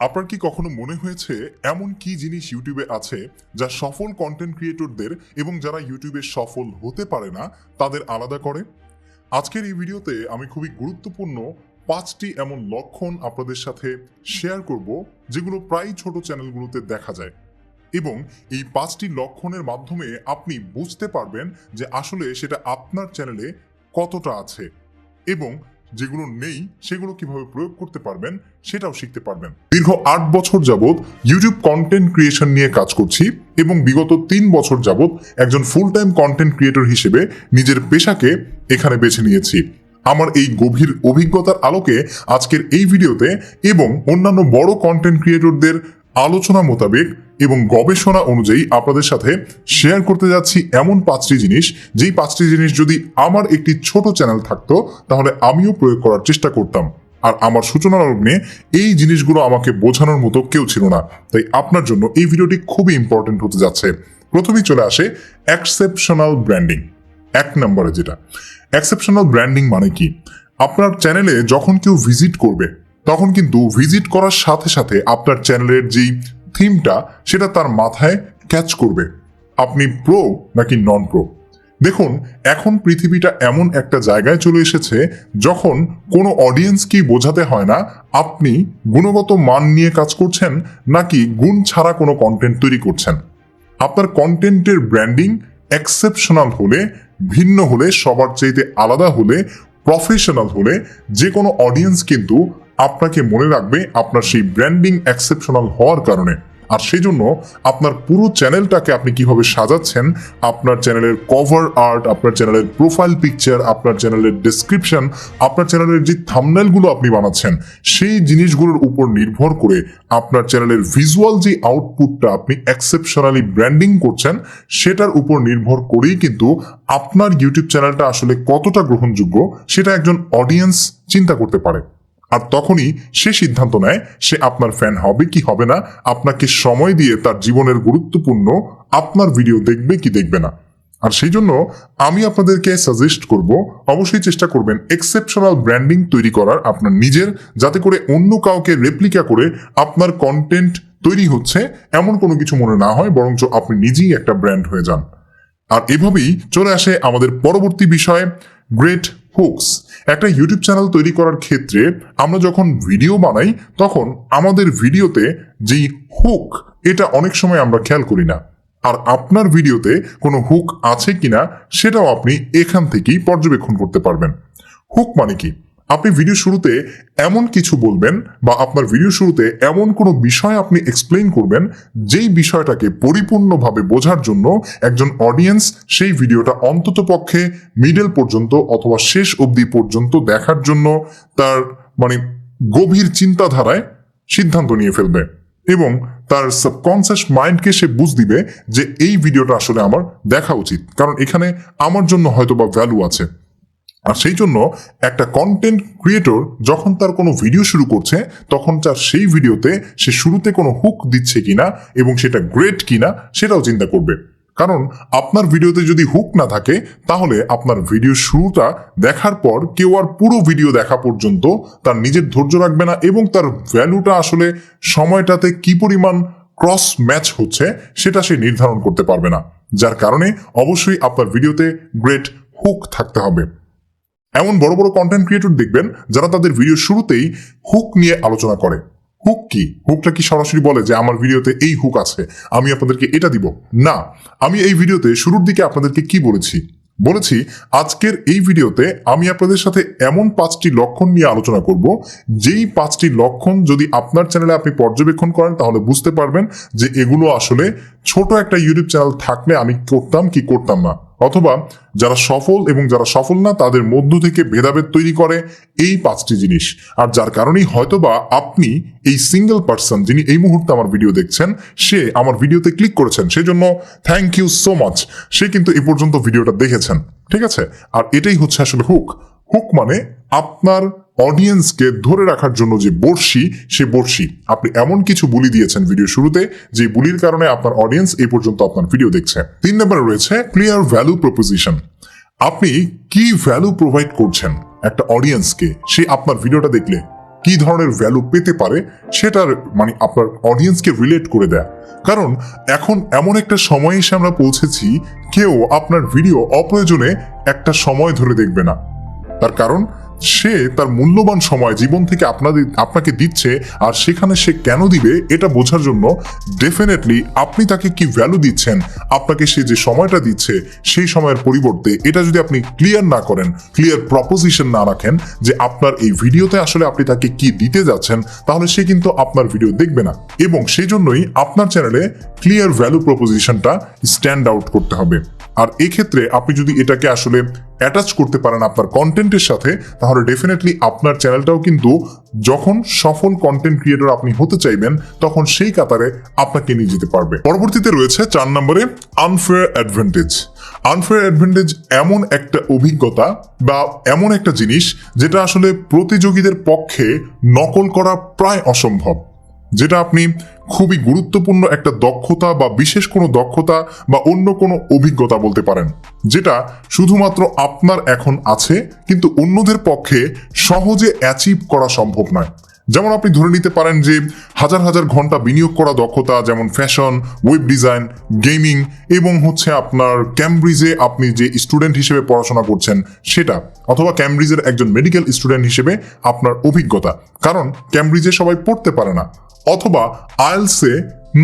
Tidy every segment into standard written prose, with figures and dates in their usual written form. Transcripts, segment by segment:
আপনার কি কখনো মনে হয়েছে এমন কি জিনিস ইউটিউবে আছে যা সফল কন্টেন্ট ক্রিয়েটরদের এবং যারা ইউটিউবে সফল হতে পারে না তাদের আলাদা করে? আজকের এই ভিডিওতে আমি খুবই গুরুত্বপূর্ণ 5টি এমন লক্ষণ আপনাদের সাথে শেয়ার করব যেগুলো প্রায় ছোট চ্যানেলগুলোতে দেখা যায়, এবং এই 5টি লক্ষণের মাধ্যমে আপনি বুঝতে পারবেন যে আসলে সেটা আপনার চ্যানেলে কতটা আছে এবং যেগুলো নেই সেগুলো কিভাবে প্রয়োগ করতে পারবেন সেটাও শিখতে পারবেন। দীর্ঘ 8 বছর যাবত ইউটিউব কন্টেন্ট ক্রিয়েশন নিয়ে কাজ করছি এবং বিগত 3 বছর যাবত একজন ফুল টাইম কন্টেন্ট ক্রিয়েটর হিসেবে নিজের পেশাকে এখানে বেছে নিয়েছি। আমার এই গভীর অভিজ্ঞতার আলোকে আজকের এই ভিডিওতে এবং অন্যান্য বড় কন্টেন্ট ক্রিয়েটরদের আলোচনা মোতাবেক এবং গবেষণা অনুযায়ী আপনাদের সাথে শেয়ার করতে যাচ্ছি এমন 5টি জিনিস, যেই 5টি জিনিস যদি আমার একটি ছোট চ্যানেল থাকতো তাহলে আমিও প্রয়োগ করার চেষ্টা করতাম। আর আমার সূচনা লগ্নে এই জিনিসগুলো আমাকে বোঝানোর মতো কেউ ছিল না, তাই আপনার জন্য এই ভিডিওটি খুবই ইম্পর্টেন্ট হতে যাচ্ছে। প্রথমেই চলে আসে এক্সেপশনাল ব্র্যান্ডিং। 1 নম্বরে যেটা এক্সেপশনাল ব্র্যান্ডিং মানে কি? আপনার চ্যানেলে যখন কেউ ভিজিট করবে তখন কিন্তু ভিজিট করার সাথে সাথে আপনার চ্যানেলের যেই থিমটা সেটা তার মাথায় ক্যাচ করবে, আপনি প্রো নাকি নন প্রো। দেখুন, এখন পৃথিবীটা এমন একটা জায়গায় চলে এসেছে যখন কোনো অডিয়েন্সকেই বোঝাতে হয় না আপনি গুণগত মান নিয়ে কাজ করছেন নাকি গুণ ছাড়া কোনো কন্টেন্ট তৈরি করছেন। আপনার কন্টেন্টের ব্র্যান্ডিং এক্সেপশনাল হলে, ভিন্ন হলে, সবার চাইতে আলাদা হলে, প্রফেশনাল হলে যে কোনো অডিয়েন্স কিন্তু আপনাকে মনে রাখবে আপনার সেই ব্র্যান্ডিং এক্সেপশনাল হওয়ার কারণে। আর সেই জন্য আপনার পুরো চ্যানেলটাকে আপনি কিভাবে সাজাচ্ছেন, আপনার চ্যানেলের কভার আর্ট, আপনার চ্যানেলের প্রোফাইল পিকচার, আপনার চ্যানেলের ডেসক্রিপশন, আপনার চ্যানেলের যে থাম্বনেলগুলো আপনি বানাচ্ছেন সেই জিনিসগুলোর উপর নির্ভর করে আপনার চ্যানেলের ভিজুয়াল যে আউটপুটটা আপনি এক্সেপশনালি ব্র্যান্ডিং করছেন সেটার উপর নির্ভর করেই কিন্তু আপনার ইউটিউব চ্যানেলটা আসলে কতটা গ্রহণযোগ্য সেটা একজন অডিয়েন্স চিন্তা করতে পারে। আর তখনই সে সিদ্ধান্ত নেয় সে আপনার ফ্যান হবে কি হবে না, আপনাকে সময় দিয়ে তার জীবনের গুরুত্বপূর্ণ আপনার ভিডিও দেখবে কি দেখবে না। আর সেই জন্য আমি আপনাদেরকে সাজেস্ট করব, অবশ্যই চেষ্টা করবেন এক্সেপশনাল ব্র্যান্ডিং তৈরি করার আপনার নিজের, যাতে করে অন্য কাউকে রেপ্লিকা করে আপনার কন্টেন্ট তৈরি হচ্ছে এমন কোনো কিছু মনে না হয়, বরঞ্চ আপনি নিজেই একটা ব্র্যান্ড হয়ে যান। আর এভাবেই চলে আসে আমাদের পরবর্তী বিষয়, গ্রেট হুকস। একটা ইউটিউব চ্যানেল তৈরি করার ক্ষেত্রে আমরা যখন ভিডিও বানাই তখন আমাদের ভিডিওতে যেই হুক এটা অনেক সময় আমরা খেয়াল করি না। আর আপনার ভিডিওতে কোনো হুক আছে কিনা সেটাও আপনি এখান থেকেই পর্যবেক্ষণ করতে পারবেন। হুক মানে কি? আপনি ভিডিও শুরুতে এমন কিছু বলবেন বা আপনার ভিডিও শুরুতে এমন কোনো বিষয় আপনি এক্সপ্লেইন করবেন যেই বিষয়টাকে পরিপূর্ণভাবে বোঝার জন্য একজন অডিয়েন্স সেই ভিডিওটা অন্তত পক্ষে মিডল পর্যন্ত অথবা শেষ অবধি পর্যন্ত দেখার জন্য তার গভীর চিন্তাধারায় সিদ্ধান্ত নিয়ে ফেলবে এবং তার সাবকনসিয়াস মাইন্ডকে সে বুঝ দিবে যে এই ভিডিওটা আসলে আমার দেখা উচিত, কারণ এখানে আমার জন্য হয়তোবা ভ্যালু আছে। আর সেই জন্য একটা কন্টেন্ট ক্রিয়েটর যখন তার কোনো ভিডিও শুরু করছে তখন তার সেই ভিডিওতে সে শুরুতে কোনো হুক দিচ্ছে কিনা এবং সেটা গ্রেট কিনা সেটাও চিন্তা করবে। কারণ আপনার ভিডিওতে যদি হুক না থাকে তাহলে আপনার ভিডিও শুরুটা দেখার পর কেউ আর পুরো ভিডিও দেখা পর্যন্ত তার নিজের ধৈর্য রাখবে না এবং তার ভ্যালুটা আসলে সময়টাতে কি পরিমাণ ক্রস ম্যাচ হচ্ছে সেটা সে নির্ধারণ করতে পারবে না। যার কারণে অবশ্যই আপনার ভিডিওতে গ্রেট হুক থাকতে হবে। এমন বড় বড় কন্টেন্ট ক্রিয়েটর দেখবেন যারা তাদের ভিডিও শুরুতেই হুক নিয়ে আলোচনা করে। হুক কি? হুকটা কি সরাসরি বলে যে আমার ভিডিওতে এই হুক আছে, আমি আপনাদেরকে এটা দিব? না, আমি এই ভিডিওতে শুরুর দিকে আপনাদেরকে কি বলেছি আজকের এই ভিডিওতে আমি আপনাদের সাথে এমন 5টি লক্ষণ নিয়ে আলোচনা করব যেই 5টি লক্ষণ যদি আপনার চ্যানেলে আপনি পর্যবেক্ষণ করেন তাহলে বুঝতে পারবেন যে এগুলো আসলে ছোট একটা ইউটিউব চ্যানেল থাকলে আমি করতাম কি করতাম না, অথবা যারা সফল এবং যারা সফল না তাদের মধ্য থেকে ভেদাভেদ তৈরি করে এই 5টি জিনিস। আর যার কারণেই হয়তোবা আপনি এই সিঙ্গেল পার্সন যিনি এই মুহূর্তে আমার ভিডিও দেখছেন সে আমার ভিডিওতে ক্লিক করেছেন, সেজন্য থ্যাংক ইউ সো মাচ। সে কিন্তু এ পর্যন্ত ভিডিওটা দেখেছেন, ঠিক আছে? আর এটাই হচ্ছে আসলে হুক। হুক মানে আপনার অডিয়েন্সকে ধরে রাখার জন্য যে বড়শি, সে বড়শি আপনি এমন কিছু বুলি দিয়েছেন ভিডিও শুরুতে যে বুলির কারণে আপনার অডিয়েন্স এই পর্যন্ত আপনার ভিডিও দেখছে। 3 নম্বরে রয়েছে ক্লিয়ার ভ্যালু প্রপোজিশন। আপনি কি ভ্যালু প্রোভাইড করছেন একটা অডিয়েন্সকে সে আপনার ভিডিওটা দেখলে? কি ধরনের ভ্যালু পেতে পারে সেটার মানে আপনার অডিয়েন্সকে রিলেট করে দেয়। কারণ এখন এমন একটা সময় এসে আমরা পৌঁছেছি, কেউ আপনার ভিডিও অপ্রয়োজনে একটা সময় ধরে দেখবে না। তার কারণ সে তার মূল্যবান সময় জীবন থেকে আপনাকে দিচ্ছে, আর সেখানে সে কেন দিবে এটা বোঝার জন্য ডেফিনেটলি আপনি তাকে কি ভ্যালু দিচ্ছেন, আপনাকে সে যে সময়টা দিচ্ছে সেই সময়ের পরিবর্তে এটা যদি আপনি ক্লিয়ার না করেন, ক্লিয়ার প্রপোজিশন না রাখেন যে আপনার এই ভিডিওতে আসলে আপনি তাকে কি দিতে যাচ্ছেন, তাহলে সে কিন্তু আপনার ভিডিও দেখবে না। এবং সেই জন্যই আপনার চ্যানেলে ক্লিয়ার ভ্যালু প্রপোজিশনটা স্ট্যান্ড আউট করতে হবে। আর এক্ষেত্রে আপনি যদি এটাকে আসলে অ্যাটাচ করতে পারেন আপনার কন্টেন্টের সাথে, তাহলে ডেফিনেটলি আপনার চ্যানেলটাও কিন্তু যখন সফল কন্টেন্ট ক্রিয়েটর আপনি হতে চাইবেন তখন সেই কাতারে আপনাকে নিয়ে যেতে পারবে। পরবর্তীতে রয়েছে 4 নম্বরে আনফেয়ার অ্যাডভান্টেজ। আনফেয়ার অ্যাডভান্টেজ এমন একটা অভিজ্ঞতা বা এমন একটা জিনিস যেটা আসলে প্রতিযোগীদের পক্ষে নকল করা প্রায় অসম্ভব, যেটা আপনি খুবই গুরুত্বপূর্ণ একটা দক্ষতা বা বিশেষ কোনো দক্ষতা বা অন্য কোনো অভিজ্ঞতা বলতে পারেন, যেটা শুধুমাত্র আপনার এখন আছে কিন্তু অন্যদের পক্ষে সহজে অ্যাচিভ করা সম্ভব নয়। যেমন আপনি ধরে নিতে পারেন যে হাজার হাজার ঘন্টা বিনিয়োগ করা দক্ষতা, যেমন ফ্যাশন, ওয়েব ডিজাইন, গেমিং এবং আপনার ক্যামব্রিজে আপনি যে স্টুডেন্ট হিসেবে পড়াশোনা করছেন সেটা, অথবা ক্যামব্রিজের একজন মেডিকেল স্টুডেন্ট হিসেবে আপনার অভিজ্ঞতা, কারণ ক্যামব্রিজে সবাই পড়তে পারে না, অথবা আইএলসে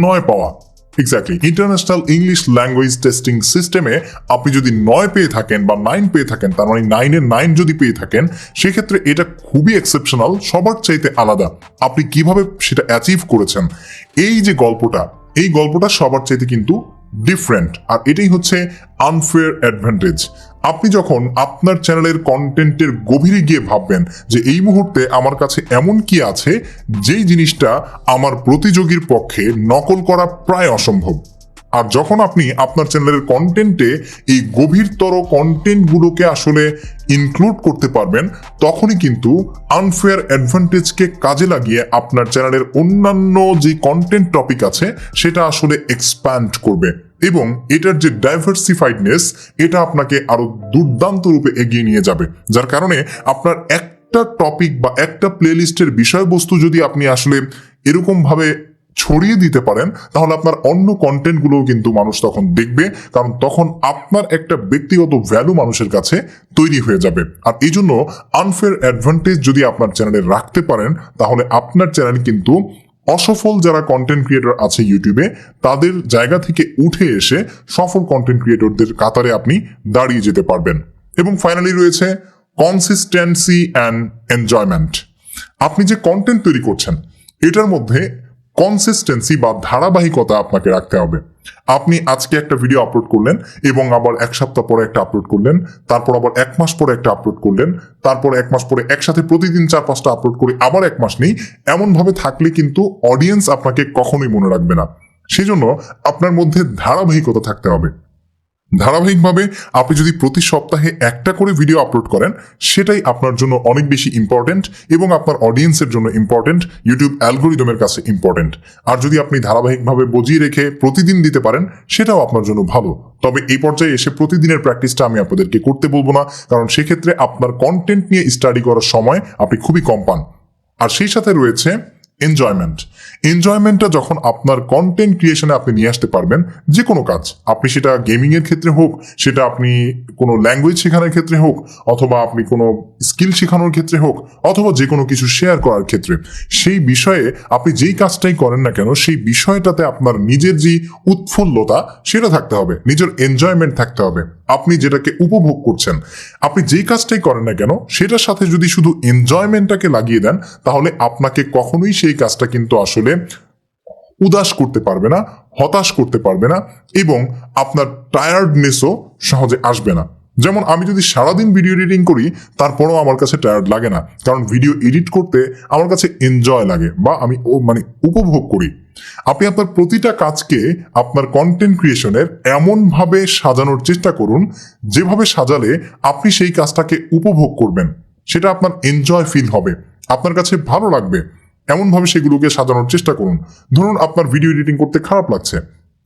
9 পাওয়া, exactly international English language testing সিস্টেমে আপনি যদি 9 পেয়ে থাকেন বা 9 পেয়ে থাকেন, তার মানে 9-এর 9 যদি পেয়ে থাকেন, সেক্ষেত্রে এটা খুবই এক্সেপশনাল, সবার চাইতে আলাদা। আপনি কিভাবে সেটা অ্যাচিভ করেছেন, এই যে গল্পটা, এই গল্পটা সবার চাইতে কিন্তু ডিফারেন্ট। আর এটাই হচ্ছে আনফেয়ার অ্যাডভান্টেজ। আপনি যখন আপনার চ্যানেলের কন্টেন্টের গভীরে গিয়ে ভাববেন যে এই মুহূর্তে আমার কাছে এমন কি আছে যেই জিনিসটা আমার প্রতিযোগীর পক্ষে নকল করা প্রায় অসম্ভব, আর যখন আপনি আপনার চ্যানেলের কন্টেন্টে এই গভীরতর কন্টেন্টগুলোকে আসলে ইনক্লুড করতে পারবেন, তখনই কিন্তু আনফেয়ার অ্যাডভান্টেজকে কাজে লাগিয়ে আপনার চ্যানেলের অন্যান্য যে কন্টেন্ট টপিক আছে সেটা আসলে এক্সপ্যান্ড করবে, এবং এটার যে ডাইভার্সিফাইডনেস এটা আপনাকে আরো দুর্দান্ত রূপে এগিয়ে নিয়ে যাবে। যার কারণে আপনার একটা টপিক বা একটা প্লেলিস্টের বিষয়বস্তু যদি আপনি আসলে এরকম ভাবে ছড়িয়ে দিতে পারেন, তাহলে আপনার অন্য কন্টেন্টগুলোও কিন্তু মানুষ তখন দেখবে, কারণ তখন আপনার একটা ব্যক্তিগত ভ্যালু মানুষের কাছে তৈরি হয়ে যাবে। আর এই জন্য আনফেয়ার অ্যাডভান্টেজ যদি আপনার চ্যানেলে রাখতে পারেন, তাহলে আপনার চ্যানেল কিন্তু অসফল যারা কন্টেন্ট ক্রিয়েটর আছে ইউটিউবে, তাদের জায়গা থেকে উঠে এসে সফল কন্টেন্ট ক্রিয়েটরদের কাতারে আপনি দাঁড়িয়ে যেতে পারবেন। এবং ফাইনালি রয়েছে কনসিস্টেন্সি অ্যান্ড এনজয়মেন্ট। আপনি যে কন্টেন্ট তৈরি করছেন এটার মধ্যে কনসিস্টেন্সি বা ধারাবাহিকতা আপনাকে রাখতে হবে। আপনি আজকে একটা ভিডিও আপলোড করলেন এবং আবার 1 সপ্তাহ পরে একটা আপলোড করলেন, তারপর আবার 1 মাস পরে একটা আপলোড করলেন, তারপর 1 মাস পরে একসাথে প্রতিদিন 4-5টা আপলোড করে আবার 1 মাস নেই, এমন ভাবে থাকলে কিন্তু অডিয়েন্স আপনাকে কখনোই মনে রাখবে না। সেজন্য আপনার মধ্যে ধারাবাহিকতা থাকতে হবে। ধারাবাহিকভাবে আপনি যদি প্রতি সপ্তাহে একটা করে ভিডিও আপলোড করেন, সেটাই আপনার জন্য অনেক বেশি ইম্পর্টেন্ট এবং আপনার অডিয়েন্সের জন্য ইম্পর্টেন্ট, ইউটিউব অ্যালগোরিদমের কাছে ইম্পর্টেন্ট। আর যদি আপনি ধারাবাহিকভাবে বজিয়ে রেখে প্রতিদিন দিতে পারেন, সেটাও আপনার জন্য ভালো। তবে এই পর্যায়ে এসে প্রতিদিনের প্র্যাকটিসটা আমি আপনাদেরকে করতে বলবো না, কারণ সেক্ষেত্রে আপনার কন্টেন্ট নিয়ে স্টাডি করার সময় আপনি খুবই কম পান। আর সেই সাথে রয়েছে এনজয়মেন্ট। এনজয়মেন্টটা যখন আপনার কন্টেন্ট ক্রিয়েশনে আপনি নিয়ে আসতে পারবেন, যে কোনো কাজ, আপনি সেটা গেমিং এর ক্ষেত্রে হোক, সেটা আপনি কোনো ল্যাঙ্গুয়েজ শেখানোর ক্ষেত্রে হোক, অথবা আপনি কোনো স্কিল শেখানোর ক্ষেত্রে হোক, অথবা যে কোনো কিছু শেয়ার করার ক্ষেত্রে, সেই বিষয়ে আপনি যেই কাজটাই করেন না কেন, সেই বিষয়টাতে আপনার নিজের যে উৎফুল্লতা সেটা থাকতে হবে, নিজের এনজয়মেন্ট থাকতে হবে। আপনি যেটাকে উপভোগ করছেন, আপনি যেই কাজটাই করেন না কেন সেটার সাথে যদি শুধু এনজয়মেন্টটাকে লাগিয়ে দেন, তাহলে আপনাকে কখনোই সেই কাজটা কিন্তু আসলে উদাস করতে পারবে না, হতাশ করতে পারবে না, এবং আপনার টায়ার্ডনেসও সহজে আসবে না। যেমন আমি যদি সারাদিন ভিডিও এডিটিং করি, তারপরেও আমার কাছে টায়ার্ড লাগে না, কারণ ভিডিও এডিট করতে আমার কাছে এনজয় লাগে বা আমি উপভোগ করি। আপনি আপনার প্রতিটা কাজকে আপনার কন্টেন্ট ক্রিয়েশনের এমনভাবে সাজানোর চেষ্টা করুন, যেভাবে সাজালে আপনি সেই কাজটাকে উপভোগ করবেন, সেটা আপনার এনজয় ফিল হবে, আপনার কাছে ভালো লাগবে, এমনভাবে সেগুলোকে সাজানোর চেষ্টা করুন। ধরুন আপনার ভিডিও এডিটিং করতে খারাপ লাগছে,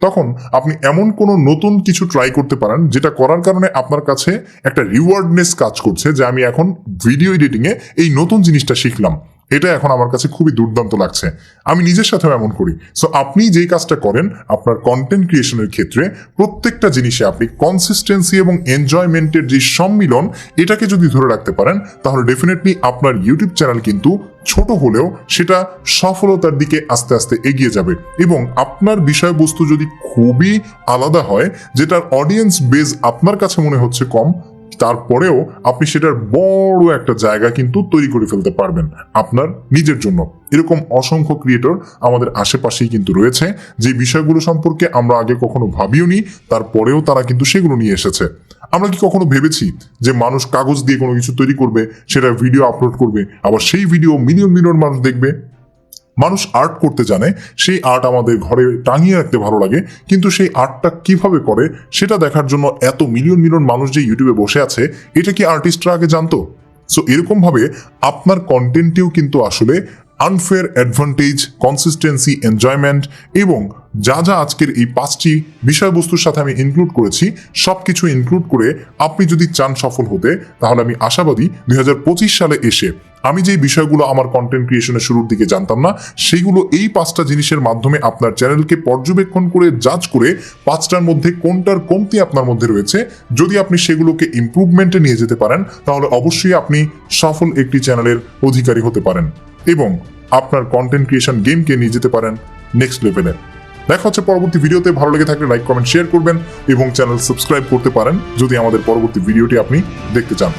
তখন আপনি এমন কোনো নতুন কিছু ট্রাই করতে পারেন, যেটা করার কারণে আপনার কাছে একটা রিওয়ার্ডনেস কাজ করছে, যে আমি এখন ভিডিও এডিটিংয়ে এই নতুন জিনিসটা শিখলাম, এটা এখন আমার কাছে খুবই দুর্দান্ত লাগছে। আমি নিজের সাথেও এমন করি। সো আপনি যেই কাজটা করেন আপনার কন্টেন্ট ক্রিয়েশনের ক্ষেত্রে প্রত্যেকটা জিনিসে আপনি কনসিস্টেন্সি এবং এনজয়মেন্টের যে সম্মিলন এটাকে যদি ধরে রাখতে পারেন তাহলে ডেফিনেটলি আপনার ইউটিউব চ্যানেল কিন্তু ছোট হলেও সেটা সফলতার দিকে আস্তে আস্তে এগিয়ে যাবে। এবং আপনার বিষয়বস্তু যদি খুবই আলাদা হয়, যেটার অডিয়েন্স বেজ আপনার কাছে মনে হচ্ছে কম, তারপরেও আপনি সেটার বড় একটা জায়গা কিন্তু তৈরি করে ফেলতে পারবেন আপনার নিজের জন্য। এরকম অসংখ্য ক্রিয়েটর আমাদের আশেপাশেই কিন্তু রয়েছে যে বিষয়গুলো সম্পর্কে আমরা আগে কখনো ভাবিওনি, তারপরেও তারা কিন্তু সেগুলো নিয়ে এসেছে। আমরা কি কখনো ভেবেছি যে মানুষ কাগজ দিয়ে কোনো কিছু তৈরি করবে, সেটা ভিডিও আপলোড করবে, আবার সেই ভিডিও মিলিয়ন মিলিয়ন মানুষ দেখবে? মানুষ আর্ট করতে জানে, সেই আর্ট আমাদের ঘরে টাঙিয়ে রাখতে ভালো লাগে, কিন্তু সেই আর্টটা কিভাবে করে সেটা দেখার জন্য এত মিলিয়ন মিলিয়ন মানুষ যে ইউটিউবে বসে আছে, এটা কি আর্টিস্টরা আগে জানতো? সো এরকমভাবে আপনার কন্টেন্টেও কিন্তু আসলে আনফেয়ার অ্যাডভান্টেজ, কনসিস্টেন্সি, এনজয়মেন্ট এবং যা যা আজকের এই 5টি বিষয়বস্তুর সাথে আমি ইনক্লুড করেছি সবকিছু ইনক্লুড করে আপনি যদি চান সফল হতে, তাহলে আমি আশাবাদী 2025 সালে এসে আমি যে বিষয়গুলো আমার কন্টেন্ট ক্রিয়েশনের শুরুর দিকে জানতাম না, সেগুলো এই 5টা জিনিসের মাধ্যমে আপনার চ্যানেলকে পর্যবেক্ষণ করে জাজ করে 5টার মধ্যে কোনটার কমতি আপনার মধ্যে রয়েছে, যদি আপনি সেগুলোকে ইমপ্রুভমেন্টে নিয়ে যেতে পারেন তাহলে অবশ্যই আপনি সফল একটি চ্যানেলের অধিকারী হতে পারেন এবং আপনার কন্টেন্ট ক্রিয়েশন গেমকে নিয়ে যেতে পারেন নেক্সট লেভেলে। দেখা হচ্ছে পরবর্তী ভিডিওতে। ভালো লেগে থাকলে লাইক, কমেন্ট, শেয়ার করবেন এবং চ্যানেল সাবস্ক্রাইব করতে পারেন যদি আমাদের পরবর্তী ভিডিওটি আপনি দেখতে চান।